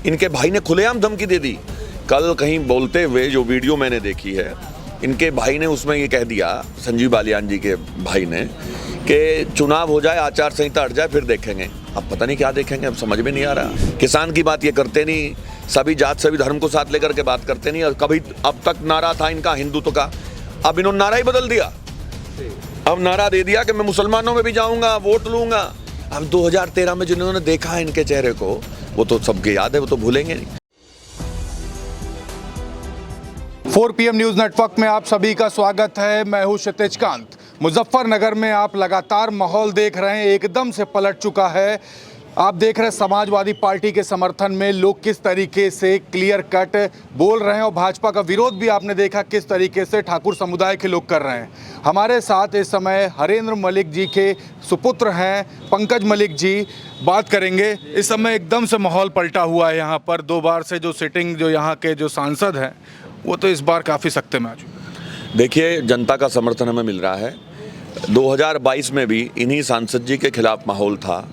इनके भाई ने खुलेआम धमकी दे दी। कल कहीं बोलते हुए जो वीडियो मैंने देखी है, इनके भाई ने उसमें ये कह दिया, संजीव बालियान जी के भाई ने, कि चुनाव हो जाए, आचार संहिता हट जाए, फिर देखेंगे। अब पता नहीं क्या देखेंगे, अब समझ में नहीं आ रहा। किसान की बात ये करते नहीं, सभी जात सभी धर्म को साथ लेकर के बात करते नहीं। और कभी अब तक नारा था इनका हिंदुत्व का, अब इन्होंने नारा ही बदल दिया। अब नारा दे दिया कि मैं मुसलमानों में भी जाऊंगा, वोट लूंगा। अब 2013 में जिन्होंने देखा है इनके चेहरे को, वो तो सबके याद है, वो तो भूलेंगे नहीं। 4 PM न्यूज़ नेटवर्क में आप सभी का स्वागत है। मैं हूं क्षितिज कांत। मुजफ्फरनगर में आप लगातार माहौल देख रहे हैं, एकदम से पलट चुका है। आप देख रहे हैं समाजवादी पार्टी के समर्थन में लोग किस तरीके से क्लियर कट बोल रहे हैं, और भाजपा का विरोध भी आपने देखा किस तरीके से ठाकुर समुदाय के लोग कर रहे हैं। हमारे साथ इस समय हरेंद्र मलिक जी के सुपुत्र हैं पंकज मलिक जी, बात करेंगे। इस समय एकदम से माहौल पलटा हुआ है यहाँ पर। 2 बार से जो सिटिंग जो यहाँ के जो सांसद हैं, वो तो इस बार काफ़ी सख्ते में आ चुके। देखिए, जनता का समर्थन हमें मिल रहा है। 2022 में भी इन्हीं सांसद जी के खिलाफ माहौल था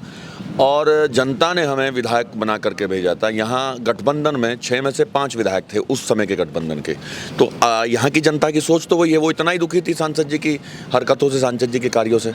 और जनता ने हमें विधायक बना करके भेजा था। यहाँ गठबंधन में 6 में से 5 विधायक थे उस समय के गठबंधन के। तो यहाँ की जनता की सोच तो वही है, वो इतना ही दुखी थी सांसद जी की हरकतों से, सांसद जी के कार्यों से।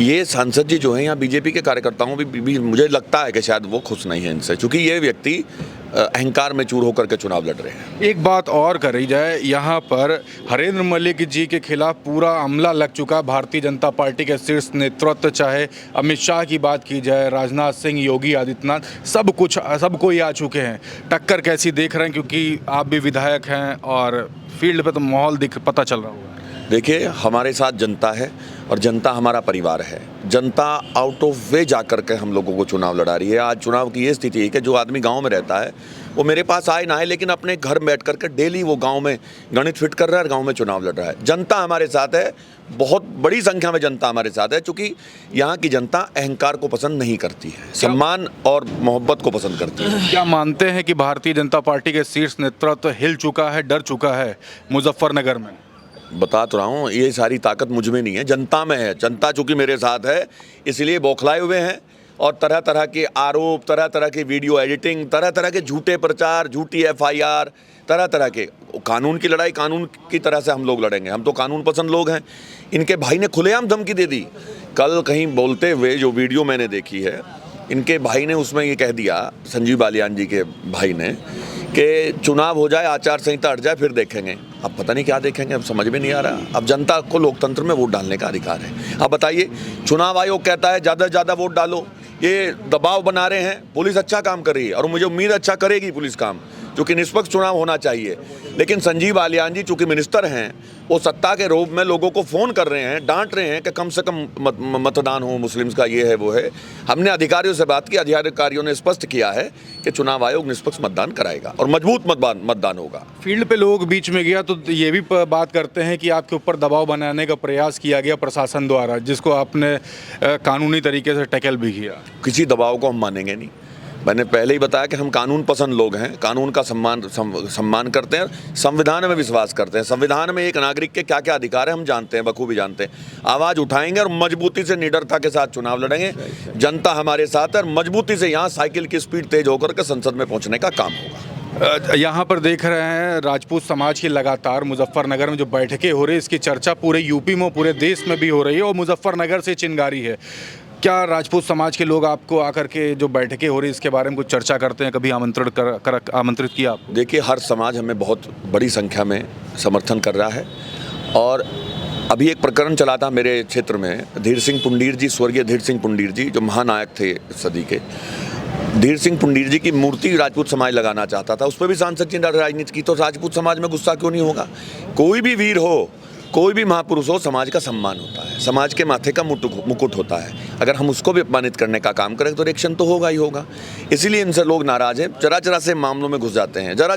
ये सांसद जी जो हैं, यहाँ बीजेपी के कार्यकर्ताओं भी मुझे लगता है कि शायद वो खुश नहीं है इनसे, क्योंकि ये व्यक्ति अहंकार में चूर होकर के चुनाव लड़ रहे हैं। एक बात और करी जाए, यहाँ पर हरेंद्र मलिक जी के खिलाफ पूरा अमला लग चुका। भारतीय जनता पार्टी के शीर्ष नेतृत्व, चाहे अमित शाह की बात की जाए, राजनाथ सिंह, योगी आदित्यनाथ, सब कोई आ चुके हैं। टक्कर कैसी देख रहे हैं, क्योंकि आप भी विधायक हैं और फील्ड पे तो माहौल पता चल रहा होगा। देखिए, हमारे साथ जनता है और जनता हमारा परिवार है। जनता आउट ऑफ वे जाकर के हम लोगों को चुनाव लड़ा रही है। आज चुनाव की ये स्थिति है कि जो आदमी गांव में रहता है वो मेरे पास आए ना आए, लेकिन अपने घर बैठ करके डेली वो गांव में गणित फिट कर रहा है और गांव में चुनाव लड़ रहा है। जनता हमारे साथ है, बहुत बड़ी संख्या में जनता हमारे साथ है, क्योंकि यहाँ की जनता अहंकार को पसंद नहीं करती है, सम्मान और मोहब्बत को पसंद करती है। क्या मानते हैं कि भारतीय जनता पार्टी के शीर्ष नेतृत्व हिल चुका है, डर चुका है मुजफ्फरनगर में? बता तो रहा हूँ, ये सारी ताकत मुझ में नहीं है, जनता में है। जनता चूंकि मेरे साथ है, इसलिए बौखलाए हुए हैं और तरह तरह के आरोप, तरह तरह की वीडियो एडिटिंग, तरह तरह के झूठे प्रचार, झूठी FIR, तरह तरह के। कानून की लड़ाई कानून की तरह से हम लोग लड़ेंगे, हम तो कानून पसंद लोग हैं। इनके भाई ने खुलेआम धमकी दे दी। कल कहीं बोलते हुए जो वीडियो मैंने देखी है, इनके भाई ने उसमें ये कह दिया, संजीव बालियान जी के भाई ने, कि चुनाव हो जाए, आचार संहिता हट जाए, फिर देखेंगे। अब पता नहीं क्या देखेंगे, अब समझ में नहीं आ रहा। अब जनता को लोकतंत्र में वोट डालने का अधिकार है। अब बताइए, चुनाव आयोग कहता है ज़्यादा से ज़्यादा वोट डालो, ये दबाव बना रहे हैं। पुलिस अच्छा काम कर रही है और मुझे उम्मीद अच्छा करेगी पुलिस काम, क्योंकि निष्पक्ष चुनाव होना चाहिए। लेकिन संजीव बालियान जी चूँकि मिनिस्टर हैं, वो सत्ता के रूप में लोगों को फ़ोन कर रहे हैं, डांट रहे हैं कि कम से कम मतदान हो, मुस्लिम्स का ये है वो है। हमने अधिकारियों से बात की, अधिकारियों ने स्पष्ट किया है कि चुनाव आयोग निष्पक्ष मतदान कराएगा और मजबूत मतदान होगा। फील्ड पे लोग बीच में गया तो ये भी बात करते हैं कि आपके ऊपर दबाव बनाने का प्रयास किया गया प्रशासन द्वारा, जिसको आपने कानूनी तरीके से टैकल भी किया। किसी दबाव को हम मानेंगे नहीं। मैंने पहले ही बताया कि हम कानून पसंद लोग हैं, कानून का सम्मान करते हैं, संविधान में विश्वास करते हैं। संविधान में एक नागरिक के क्या क्या अधिकार है हम जानते हैं, बखूबी जानते हैं। आवाज़ उठाएंगे और मजबूती से, निडरता के साथ चुनाव लड़ेंगे। जनता हमारे साथ है और मजबूती से यहाँ साइकिल की स्पीड तेज होकर के संसद में पहुँचने का काम होगा। यहाँ पर देख रहे हैं राजपूत समाज की लगातार मुजफ्फरनगर में जो बैठकें हो रही है, इसकी चर्चा पूरे यूपी में, पूरे देश में भी हो रही है और मुजफ्फरनगर से चिंगारी है। क्या राजपूत समाज के लोग आपको आकर के जो बैठकें हो रही है इसके बारे में कुछ चर्चा करते हैं? कभी आमंत्रित किया आप? देखिए, हर समाज हमें बहुत बड़ी संख्या में समर्थन कर रहा है। और अभी एक प्रकरण चला था मेरे क्षेत्र में, धीर सिंह पुंडीर जी, स्वर्गीय धीर सिंह पुंडीर जी, जो महानायक थे सदी के। धीर सिंह पुंडीर जी की मूर्ति राजपूत समाज लगाना चाहता था, उस पर भी सांसद जी ने राजनीति की। तो राजपूत समाज में गुस्सा क्यों नहीं होगा? कोई भी वीर हो, कोई भी महापुरुष हो, समाज का सम्मान होता है, समाज के माथे का मुकुट होता है। अगर हम उसको भी अपमानित करने का काम करें तो रिएक्शन तो होगा ही होगा। इसीलिए इनसे लोग नाराज हैं, जरा से मामलों में घुस जाते हैं। जरा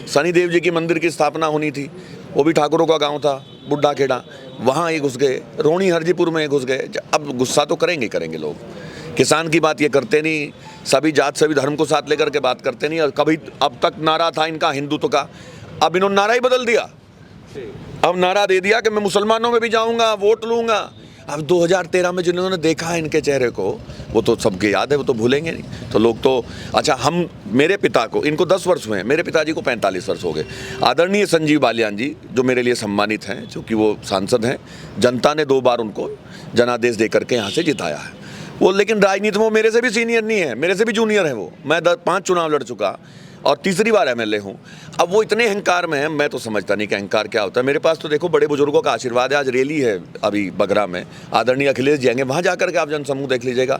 शनिदेव जी की मंदिर की स्थापना होनी थी, वो भी ठाकुरों का गांव था, बुड्ढा खेड़ा, वहाँ ये घुस गए। रोणी हरजीपुर में घुस गए। अब गुस्सा तो करेंगे लोग। किसान की बात ये करते नहीं, सभी जात सभी धर्म को साथ लेकर के बात करते नहीं। और कभी अब तक नारा था इनका हिंदुत्व का, अब इन्होंने नारा ही बदल दिया। अब नारा दे दिया कि मैं मुसलमानों में भी जाऊंगा, वोट लूंगा। अब 2013 में जिन्होंने देखा है इनके चेहरे को, वो तो सबके याद है, वो तो भूलेंगे नहीं। तो लोग तो अच्छा, हम मेरे पिता को, इनको 10 वर्ष हुए हैं, मेरे पिताजी को 45 वर्ष हो गए। आदरणीय संजीव बालियान जी जो मेरे लिए सम्मानित हैं, चूँकि वो सांसद हैं, जनता ने 2 बार उनको जनादेश दे करके यहाँ से जिताया है। वो लेकिन राजनीति में वो मेरे से भी सीनियर नहीं है, मेरे से भी जूनियर है वो। मैं 5 चुनाव लड़ चुका और तीसरी बार एमएलए हूँ। अब वो इतने अहंकार में है, मैं तो समझता नहीं कि अहंकार क्या होता है। मेरे पास तो देखो बड़े बुजुर्गों का आशीर्वाद है। आज रैली है अभी बगरा में, आदरणीय अखिलेश जी आएंगे, वहाँ जाकर के आप जनसमूह देख लीजिएगा।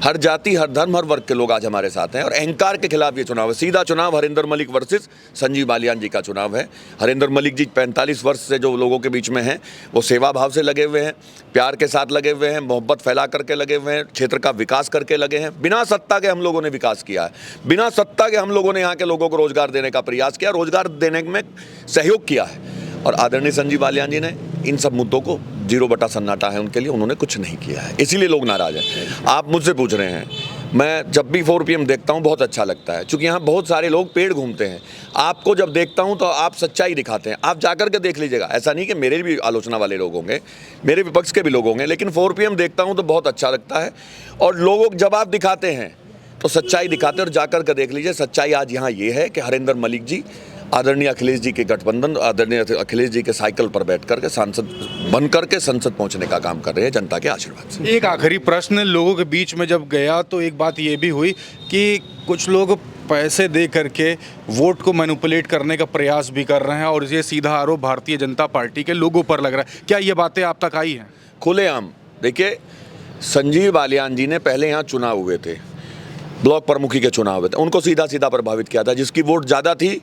हर जाति, हर धर्म, हर वर्ग के लोग आज हमारे साथ हैं और अहंकार के खिलाफ ये चुनाव है। सीधा चुनाव हरिंदर मलिक वर्सेस संजीव बालियान जी का चुनाव है। हरिंदर मलिक जी 45 वर्ष से जो लोगों के बीच में हैं, वो सेवा भाव से लगे हुए हैं, प्यार के साथ लगे हुए हैं, मोहब्बत फैला करके लगे हुए हैं, क्षेत्र का विकास करके लगे हैं। बिना सत्ता के हम लोगों ने विकास किया है, बिना सत्ता के हम लोगों ने यहाँ के लोगों को रोजगार देने का प्रयास किया, रोजगार देने में सहयोग किया है। और आदरणीय संजीव बालियान जी ने इन सब मुद्दों को 0 सन्नाटा है उनके लिए, उन्होंने कुछ नहीं किया है, इसीलिए लोग नाराज हैं। आप मुझसे पूछ रहे हैं, मैं जब भी 4 PM देखता हूं बहुत अच्छा लगता है, क्योंकि यहाँ बहुत सारे लोग पेड़ घूमते हैं। आपको जब देखता हूं तो आप सच्चाई दिखाते हैं, आप जाकर के देख लीजिएगा। ऐसा नहीं कि मेरे भी आलोचना वाले लोग होंगे, मेरे विपक्ष के भी लोग होंगे, लेकिन 4 PM देखता हूं तो बहुत अच्छा लगता है। और लोग जवाब दिखाते हैं तो सच्चाई दिखाते हैं, और जाकर के देख लीजिए सच्चाई आज यहाँ ये है कि हरिंदर मलिक जी आदरणीय अखिलेश जी के गठबंधन, आदरणीय अखिलेश जी के साइकिल पर बैठ करके सांसद बन करके संसद पहुंचने का काम कर रहे हैं जनता के आशीर्वाद से। एक आखिरी प्रश्न, लोगों के बीच में जब गया तो एक बात ये भी हुई कि कुछ लोग पैसे दे करके वोट को मैनिपुलेट करने का प्रयास भी कर रहे हैं और ये सीधा आरोप भारतीय जनता पार्टी के लोगों पर लग रहा है। क्या ये बातें आप तक आई हैं? खुलेआम देखिए, संजीव बालियान जी ने पहले यहाँ चुनाव हुए थे, ब्लॉक प्रमुखी के चुनाव हुए थे, उनको सीधा सीधा प्रभावित किया था। जिसकी वोट ज़्यादा थी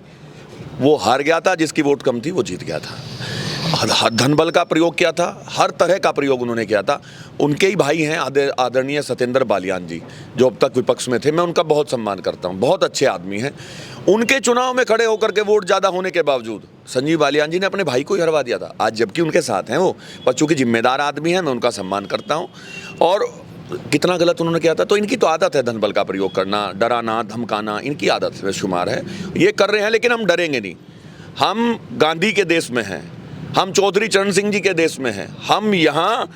वो हार गया था, जिसकी वोट कम थी वो जीत गया था। धन बल का प्रयोग किया था, हर तरह का प्रयोग उन्होंने किया था। उनके ही भाई हैं आदरणीय सत्येंद्र बालियान जी, जो अब तक विपक्ष में थे, मैं उनका बहुत सम्मान करता हूं, बहुत अच्छे आदमी हैं। उनके चुनाव में खड़े होकर के वोट ज़्यादा होने के बावजूद संजीव बालियान जी ने अपने भाई को ही हरवा दिया था। आज जबकि उनके साथ हैं वो, पर चूंकि जिम्मेदार आदमी हैं, मैं उनका सम्मान करता हूँ। और कितना गलत उन्होंने किया था, तो इनकी तो आदत है धन बल का प्रयोग करना, डराना, धमकाना, इनकी आदत में शुमार है। ये कर रहे हैं, लेकिन हम डरेंगे नहीं। हम गांधी के देश में हैं, हम चौधरी चरण सिंह जी के देश में हैं। हम यहाँ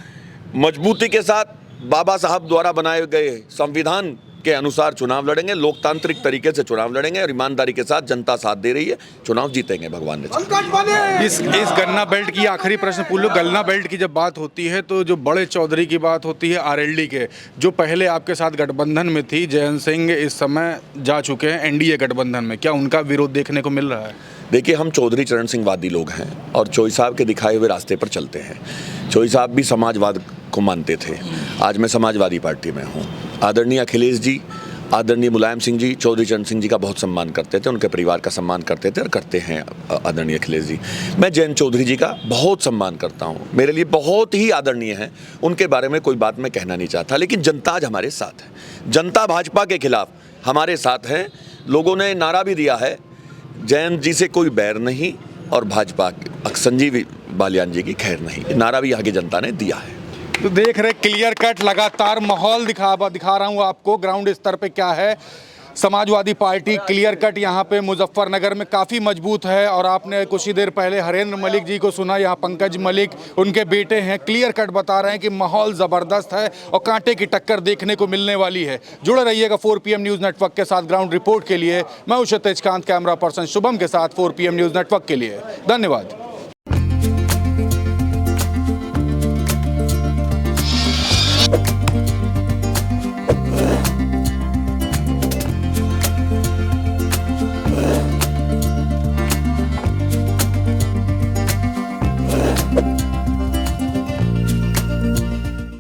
मजबूती के साथ बाबा साहब द्वारा बनाए गए संविधान के अनुसार चुनाव लड़ेंगे, लोकतांत्रिक तरीके से चुनाव लड़ेंगे और ईमानदारी के साथ जनता साथ दे रही है, चुनाव जीतेंगे भगवान ने। इस गन्ना बेल्ट की आखिरी प्रश्न पूछ लो। गन्ना बेल्ट की जब बात होती है तो जो बड़े चौधरी की बात होती है, आरएलडी के, जो पहले आपके साथ गठबंधन में थी, जयंत सिंह इस समय जा चुके हैं एनडीए गठबंधन में, क्या उनका विरोध देखने को मिल रहा है? देखिए, हम चौधरी चरण सिंह वादी लोग हैं और चोई साहब के दिखाए हुए रास्ते पर चलते हैं। चोई साहब भी समाजवाद को मानते थे, आज मैं समाजवादी पार्टी में हूँ। आदरणीय अखिलेश जी, आदरणीय मुलायम सिंह जी चौधरी चरण सिंह जी का बहुत सम्मान करते थे, उनके परिवार का सम्मान करते थे और करते हैं आदरणीय अखिलेश जी। मैं जयंत चौधरी जी का बहुत सम्मान करता हूँ, मेरे लिए बहुत ही आदरणीय हैं। उनके बारे में कोई बात मैं कहना नहीं चाहता, लेकिन जनता आज हमारे साथ है। जनता भाजपा के खिलाफ हमारे साथ है। लोगों ने नारा भी दिया है, जयंत जी से कोई बैर नहीं और भाजपा संजीव बालियान जी की खैर नहीं। नारा भी यहाँ की जनता ने दिया है। तो देख रहे क्लियर कट लगातार माहौल दिखा रहा हूँ आपको ग्राउंड स्तर पे क्या है। समाजवादी पार्टी क्लियर कट यहाँ पे मुजफ्फरनगर में काफ़ी मजबूत है और आपने कुछ ही देर पहले हरेंद्र मलिक जी को सुना, यहाँ पंकज मलिक उनके बेटे हैं, क्लियर कट बता रहे हैं कि माहौल ज़बरदस्त है और कांटे की टक्कर देखने को मिलने वाली है। जुड़े रहिएगा 4 PM न्यूज़ नेटवर्क के साथ। ग्राउंड रिपोर्ट के लिए मैं हूं क्षितिज कांत, कैमरा पर्सन शुभम के साथ 4 PM न्यूज़ नेटवर्क के लिए धन्यवाद।